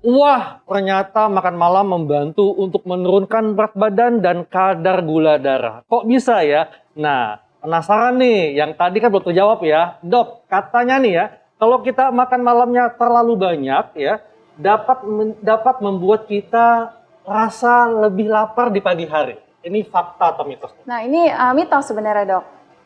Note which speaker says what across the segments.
Speaker 1: Wah, ternyata makan malam membantu untuk menurunkan berat badan dan kadar gula darah. Kok bisa ya? Nah, penasaran nih, yang tadi kan belum terjawab ya. Dok, katanya nih ya, kalau kita makan malamnya terlalu banyak ya, dapat membuat kita rasa lebih lapar di pagi hari. Ini fakta atau mitos?
Speaker 2: Nah, ini mitos sebenarnya, Dok.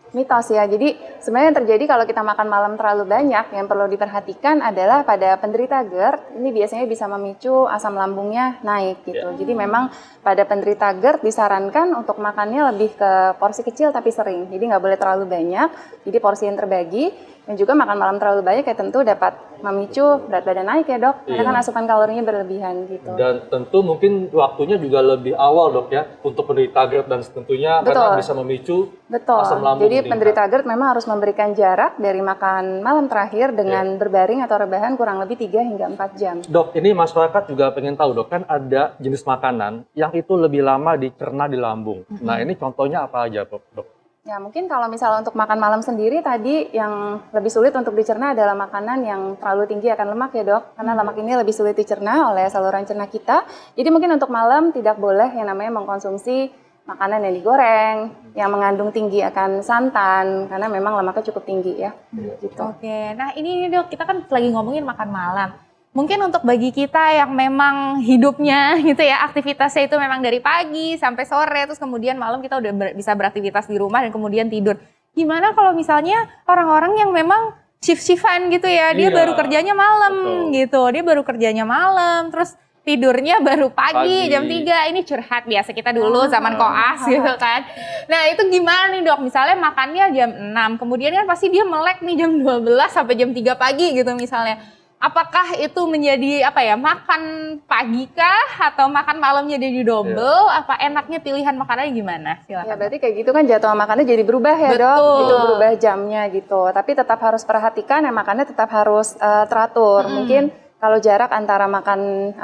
Speaker 2: Mitos ya. Jadi sebenarnya yang terjadi kalau kita makan malam terlalu banyak, yang perlu diperhatikan adalah pada penderita GERD, ini biasanya bisa memicu asam lambungnya naik gitu. Jadi memang pada penderita GERD disarankan untuk makannya lebih ke porsi kecil tapi sering. Jadi nggak boleh terlalu banyak, jadi porsi yang terbagi. Dan juga makan malam terlalu banyak ya tentu dapat memicu berat badan naik ya, Dok. Karena kan asupan kalorinya berlebihan gitu.
Speaker 1: Dan tentu mungkin waktunya juga lebih awal, Dok ya, untuk penderita GERD, dan tentunya karena bisa memicu asam lambung.
Speaker 2: Jadi penderita GERD memang harus memberikan jarak dari makan malam terakhir dengan berbaring atau rebahan kurang lebih 3 hingga 4 jam.
Speaker 1: Dok, ini masyarakat juga pengen tahu, Dok, kan ada jenis makanan yang itu lebih lama dicerna di lambung. Nah, ini contohnya apa aja, Dok?
Speaker 2: Ya, mungkin kalau misalnya untuk makan malam sendiri tadi yang lebih sulit untuk dicerna adalah makanan yang terlalu tinggi akan lemak ya, Dok. Karena lemak ini lebih sulit dicerna oleh saluran cerna kita. Jadi mungkin untuk malam tidak boleh yang namanya mengkonsumsi makanan yang digoreng, yang mengandung tinggi akan santan, karena memang lemaknya cukup tinggi ya. Gitu.
Speaker 3: Oke, nah ini Dok, kita kan lagi ngomongin makan malam. Mungkin untuk bagi kita yang memang hidupnya gitu ya, aktivitasnya itu memang dari pagi sampai sore, terus kemudian malam kita udah bisa beraktivitas di rumah dan kemudian tidur. Gimana kalau misalnya orang-orang yang memang shift-shiftan gitu ya, dia baru kerjanya malam gitu, dia baru kerjanya malam, terus tidurnya baru pagi jam 3, ini curhat biasa kita dulu zaman koas gitu kan. Nah itu gimana nih, Dok, misalnya makannya jam 6, kemudian kan pasti dia melek nih jam 12 sampai jam 3 pagi gitu misalnya. Apakah itu menjadi apa ya, makan pagi kah atau makan malamnya jadi double? Apa enaknya pilihan makanannya gimana? Silakan.
Speaker 2: Ya berarti kayak gitu kan jadwal makannya jadi berubah ya, Dok. Itu berubah jamnya gitu. Tapi tetap harus perhatikan ya, makannya tetap harus teratur. Mungkin kalau jarak antara makan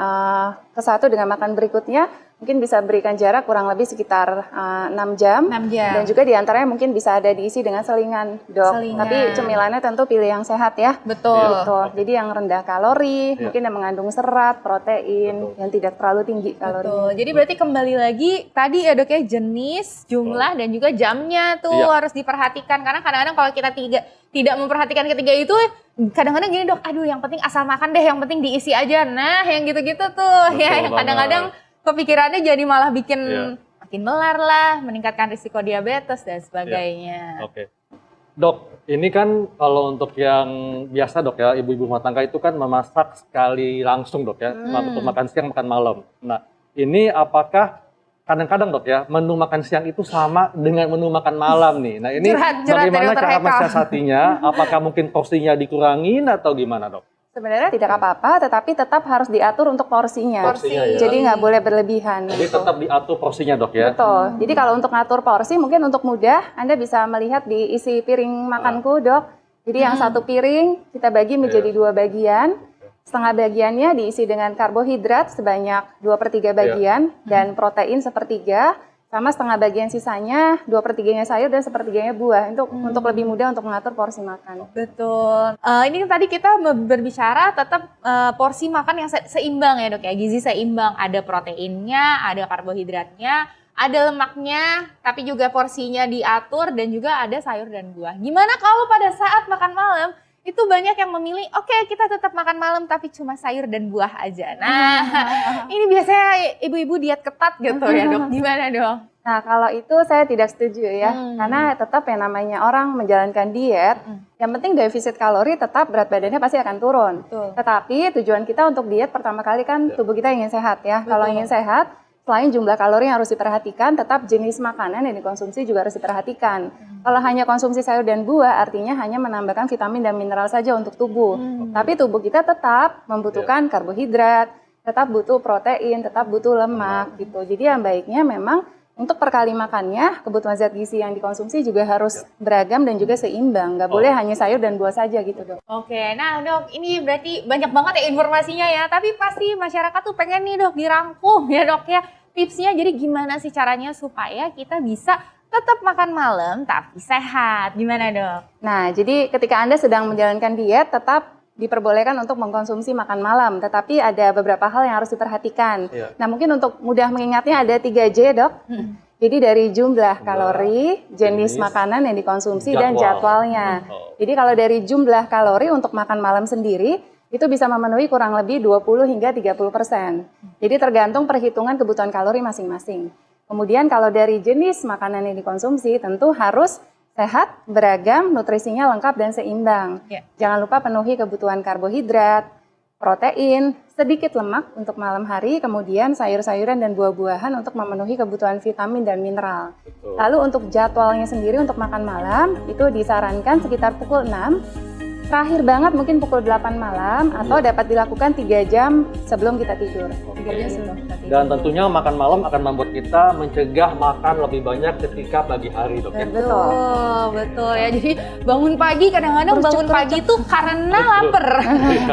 Speaker 2: ke satu dengan makan berikutnya, mungkin bisa berikan jarak kurang lebih sekitar 6 jam.
Speaker 3: 6 jam.
Speaker 2: Dan juga diantaranya mungkin bisa ada diisi dengan selingan, Dok. Tapi cemilannya tentu pilih yang sehat ya.
Speaker 3: Betul.
Speaker 2: Gitu. Jadi yang rendah kalori, mungkin yang mengandung serat, protein, yang tidak terlalu tinggi kalorinya.
Speaker 3: Betul. Jadi berarti kembali lagi tadi ya, Dok ya, jenis, jumlah dan juga jamnya tuh harus diperhatikan. Karena kadang-kadang kalau kita tidak memperhatikan ketiga itu, kadang-kadang gini, Dok, aduh yang penting asal makan deh, yang penting diisi aja. Nah yang gitu-gitu tuh ya, yang kadang-kadang kepikirannya jadi malah bikin makin melar lah, meningkatkan risiko diabetes dan sebagainya.
Speaker 1: Oke. Dok, ini kan kalau untuk yang biasa, Dok ya, ibu-ibu rumah tangga itu kan memasak sekali langsung, Dok ya, untuk makan siang, makan malam. Nah, ini apakah kadang-kadang, Dok ya, menu makan siang itu sama dengan menu makan malam nih? Nah, ini bagaimana cara mensiasatinya? Apakah mungkin porsinya dikurangin atau gimana, Dok?
Speaker 2: Sebenarnya tidak apa-apa, tetapi tetap harus diatur untuk porsinya.
Speaker 1: Ya.
Speaker 2: Jadi nggak boleh berlebihan.
Speaker 1: Jadi
Speaker 2: gitu.
Speaker 1: tetap diatur porsinya, Dok ya?
Speaker 2: Betul. Jadi kalau untuk ngatur porsi, mungkin untuk mudah, Anda bisa melihat di isi piring makanku, Dok. Jadi yang satu piring kita bagi menjadi 2 bagian. Setengah bagiannya diisi dengan karbohidrat sebanyak 2/3 bagian dan protein 1/3. Sama setengah bagian sisanya 2/3-nya sayur dan 1/3-nya buah. Untuk lebih mudah untuk mengatur porsi makan.
Speaker 3: Betul. Ini tadi kita berbicara tetap porsi makan yang seimbang ya, Dok ya. Gizi seimbang, ada proteinnya, ada karbohidratnya, ada lemaknya, tapi juga porsinya diatur dan juga ada sayur dan buah. Gimana kalau pada saat makan malam itu banyak yang memilih, oke, kita tetap makan malam tapi cuma sayur dan buah aja. Nah, ini biasanya ibu-ibu diet ketat gitu ya, Dok. Gimana, Dok?
Speaker 2: Nah, kalau itu saya tidak setuju ya. Karena tetap yang namanya orang menjalankan diet, yang penting defisit kalori tetap berat badannya pasti akan turun. Tetapi tujuan kita untuk diet pertama kali kan tubuh kita ingin sehat ya. Kalau ingin sehat, selain jumlah kalori yang harus diperhatikan, tetap jenis makanan yang dikonsumsi juga harus diperhatikan. Kalau hanya konsumsi sayur dan buah, artinya hanya menambahkan vitamin dan mineral saja untuk tubuh. Tapi tubuh kita tetap membutuhkan karbohidrat, tetap butuh protein, tetap butuh lemak gitu. Jadi yang baiknya memang untuk per kali makannya, kebutuhan zat gizi yang dikonsumsi juga harus beragam dan juga seimbang. Nggak boleh hanya sayur dan buah saja gitu, Dok.
Speaker 3: Oke, nah Dok, ini berarti banyak banget ya informasinya ya. Tapi pasti masyarakat tuh pengen nih, Dok, dirangkum ya, Dok ya. Tipsnya jadi gimana sih caranya supaya kita bisa tetap makan malam tapi sehat? Gimana, Dok?
Speaker 2: Nah, jadi ketika Anda sedang menjalankan diet, tetap diperbolehkan untuk mengkonsumsi makan malam, tetapi ada beberapa hal yang harus diperhatikan.
Speaker 1: Iya.
Speaker 2: Nah, mungkin untuk mudah mengingatnya ada 3J, Dok. Jadi dari jumlah kalori, jenis makanan yang dikonsumsi, dan jadwalnya. Jadi kalau dari jumlah kalori untuk makan malam sendiri, itu bisa memenuhi kurang lebih 20 hingga 30%. Jadi tergantung perhitungan kebutuhan kalori masing-masing. Kemudian kalau dari jenis makanan yang dikonsumsi, tentu harus sehat, beragam, nutrisinya lengkap dan seimbang. Jangan lupa penuhi kebutuhan karbohidrat, protein, sedikit lemak untuk malam hari, kemudian sayur-sayuran dan buah-buahan untuk memenuhi kebutuhan vitamin dan mineral. Lalu untuk jadwalnya sendiri untuk makan malam, itu disarankan sekitar pukul 6, terakhir banget mungkin pukul 8 malam, atau dapat dilakukan 3 jam sebelum kita tidur. 3 jam sebelum kita tidur.
Speaker 1: Dan tentunya makan malam akan membuat kita mencegah makan lebih banyak ketika pagi hari, Dok.
Speaker 3: Betul ya. Jadi bangun pagi, kadang-kadang bangun pagi tuh karena lapar,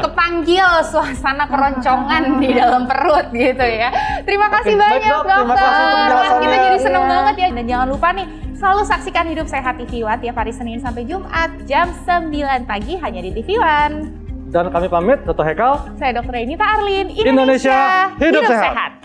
Speaker 3: kepanggil suasana keroncongan di dalam perut gitu ya. Terima kasih
Speaker 1: baik,
Speaker 3: banyak,
Speaker 1: Dok. Terima
Speaker 3: Dokter.
Speaker 1: kasih untuk penjelasannya.
Speaker 3: Kita jadi seneng banget ya. Dan jangan lupa nih, selalu saksikan Hidup Sehat TV One tiap hari Senin sampai Jumat jam 9 pagi hanya di TV One.
Speaker 1: Dan kami pamit, Dr. Hekal.
Speaker 3: Saya Dr. Renita Arlin,
Speaker 1: Indonesia, hidup sehat.